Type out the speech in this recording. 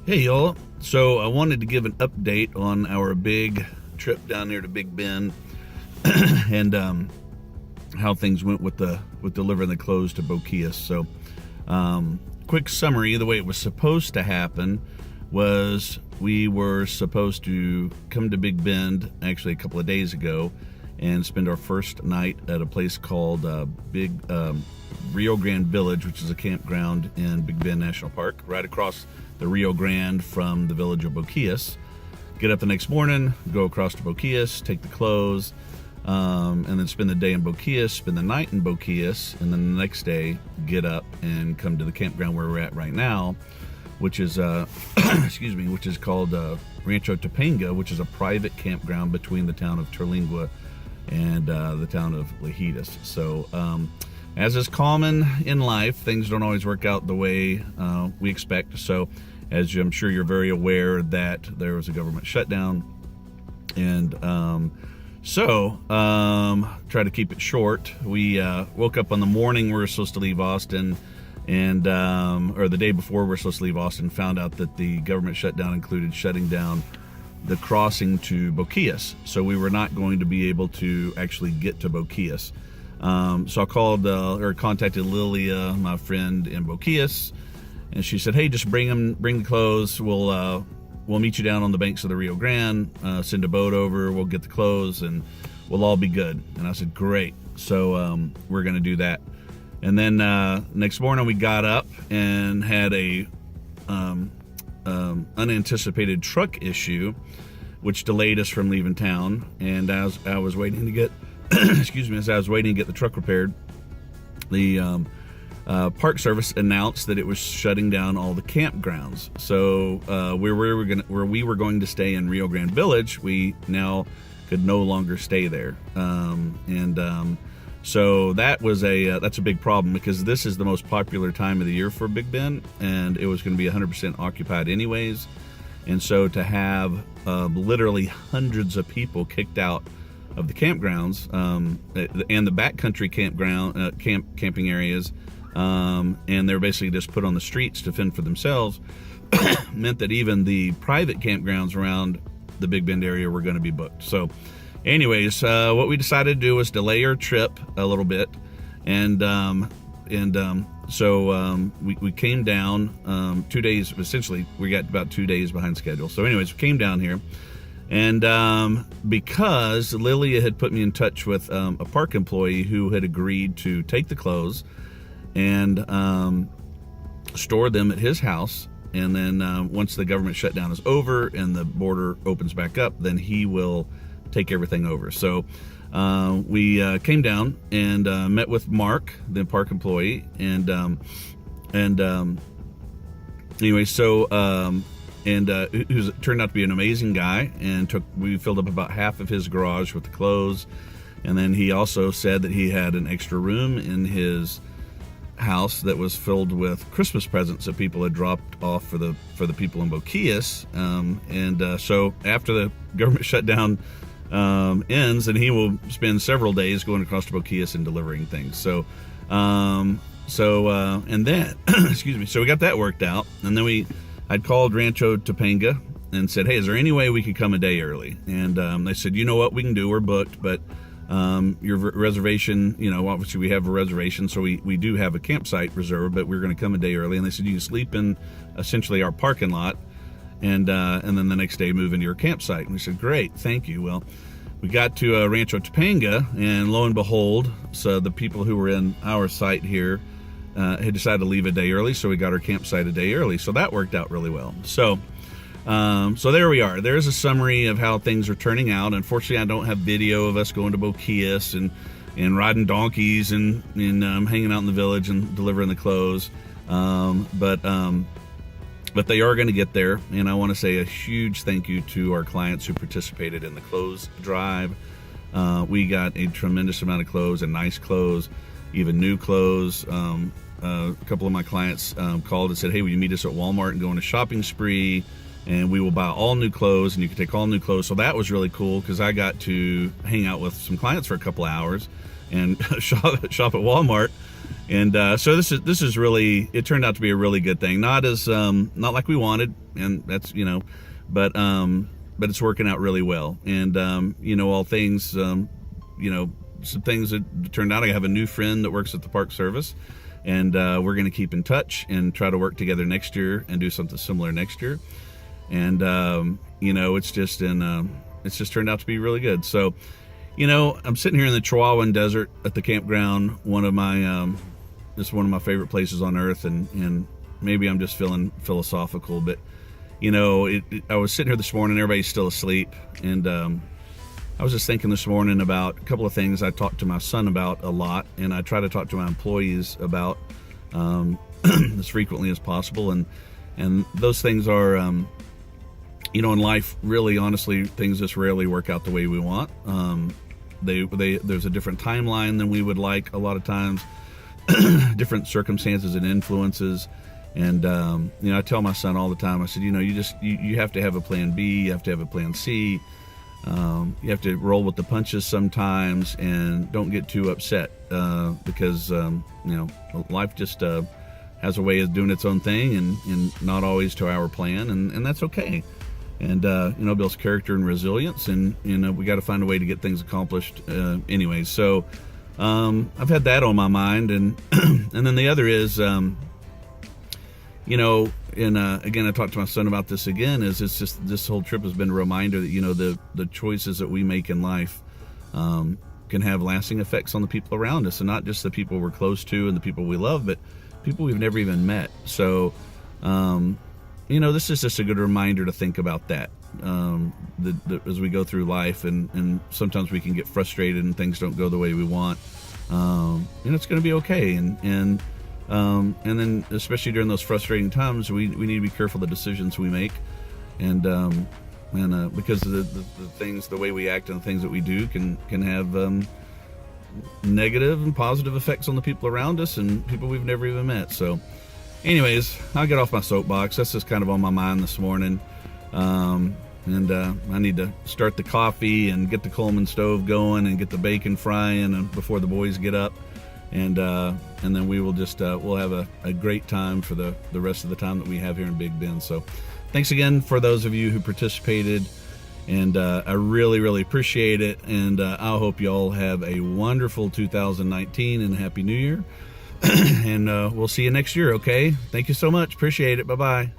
Hey y'all, so I wanted to give an update on our big trip down there to Big Bend and how things went with delivering the clothes to Boquillas. So quick summary, the way it was supposed to happen was we were supposed to come to Big Bend actually a couple of days ago and spend our first night at a place called Rio Grande Village, which is a campground in Big Bend National Park, right across the Rio Grande from the village of Boquillas. Get up the next morning, go across to Boquillas, take the clothes, and then spend the day in Boquillas, spend the night in Boquillas, and then the next day get up and come to the campground where we're at right now, which is which is called Rancho Topanga, which is a private campground between the town of Terlingua and the town of Lajitas. So as is common in life, things don't always work out the way we expect. So as I'm sure you're very aware that there was a government shutdown, and try to keep it short. We woke up on the morning we were supposed to leave Austin, and or the day before we were supposed to leave Austin, found out that the government shutdown included shutting down the crossing to Boquillas. So we were not going to be able to actually get to Boquillas. So I called or contacted Lilia, my friend in Boquillas, and she said, "Hey, just bring the clothes. We'll meet you down on the banks of the Rio Grande. Send a boat over. We'll get the clothes, and we'll all be good." And I said, "Great." So we're going to do that. And then next morning we got up and had a unanticipated truck issue, which delayed us from leaving town. And as I was waiting to get as I was waiting to get the truck repaired, the Park Service announced that it was shutting down all the campgrounds. So where we were going to stay in Rio Grande Village, we now could no longer stay there. So that's a big problem, because this is the most popular time of the year for Big Bend, and it was going to be 100% occupied anyways. And so to have literally hundreds of people kicked out of the campgrounds and the backcountry camping areas, and they're basically just put on the streets to fend for themselves, meant that even the private campgrounds around the Big Bend area were going to be booked. So anyways, what we decided to do was delay our trip a little bit, and we came down 2 days. Essentially, we got about 2 days behind schedule. So anyways, we came down here, and because Lilia had put me in touch with a park employee who had agreed to take the clothes and store them at his house, and then once the government shutdown is over and the border opens back up, then he will take everything over. So we came down and met with Mark, the park employee, and anyway, so who turned out to be an amazing guy, and we filled up about half of his garage with the clothes. And then he also said that he had an extra room in his house that was filled with Christmas presents that people had dropped off for the people in Boquillas. So after the government shutdown ends, and he will spend several days going across to Boquillas and delivering things. So and then so we got that worked out, and then I'd called Rancho Topanga and said, "Hey, is there any way we could come a day early?" And they said, "You know what we can do, we're booked, but your reservation, obviously we have a reservation, so we do have a campsite reserved, but we're going to come a day early." And they said, "You can sleep in essentially our parking lot, and then the next day move into your campsite." And we said, "Great, thank you." Well, we got to Rancho Topanga, and lo and behold, so the people who were in our site here had decided to leave a day early, so we got our campsite a day early. So that worked out really well. So there we are. There's a summary of how things are turning out. Unfortunately, I don't have video of us going to Boquillas and riding donkeys and hanging out in the village and delivering the clothes. But they are going to get there, and I want to say a huge thank you to our clients who participated in the clothes drive. We got a tremendous amount of clothes, and nice clothes, even new clothes. A couple of my clients called and said, "Hey, will you meet us at Walmart and go on a shopping spree, and we will buy all new clothes, and you can take all new clothes." So that was really cool, because I got to hang out with some clients for a couple of hours and shop at Walmart And so this is really, it turned out to be a really good thing. Not as not like we wanted, and that's, but it's working out really well. And all things, some things that turned out. I have a new friend that works at the Park Service, and we're going to keep in touch and try to work together next year and do something similar next year. And it's just turned out to be really good. So, I'm sitting here in the Chihuahuan Desert at the campground, it's one of my favorite places on earth, and maybe I'm just feeling philosophical, but I was sitting here this morning, everybody's still asleep, and I was just thinking this morning about a couple of things I talked to my son about a lot, and I try to talk to my employees about as frequently as possible, and those things are, in life, really, honestly, things just rarely work out the way we want. There's a different timeline than we would like a lot of times, different circumstances and influences. And, I tell my son all the time, I said, you have to have a plan B, you have to have a plan C. You have to roll with the punches sometimes, and don't get too upset, because, life just, has a way of doing its own thing, and not always to our plan. And that's okay. And, builds character and resilience, and, we got to find a way to get things accomplished, anyway. So, I've had that on my mind. And, and then the other is, again, I talked to my son about this again, is it's just, this whole trip has been a reminder that, the choices that we make in life, can have lasting effects on the people around us, and not just the people we're close to and the people we love, but people we've never even met. So, this is just a good reminder to think about that, as we go through life, and sometimes we can get frustrated and things don't go the way we want. It's going to be okay. And then especially during those frustrating times, we need to be careful of the decisions we make, and because the things, the way we act and the things that we do can have negative and positive effects on the people around us and people we've never even met. So anyways, I'll get off my soapbox. That's just kind of on my mind this morning. And I need to start the coffee and get the Coleman stove going and get the bacon frying before the boys get up. And then we will just, we'll have a great time for the rest of the time that we have here in Big Bend. So thanks again for those of you who participated. And I really, really appreciate it. And I hope you all have a wonderful 2019 and a Happy New Year. And we'll see you next year, okay? Thank you so much. Appreciate it. Bye-bye.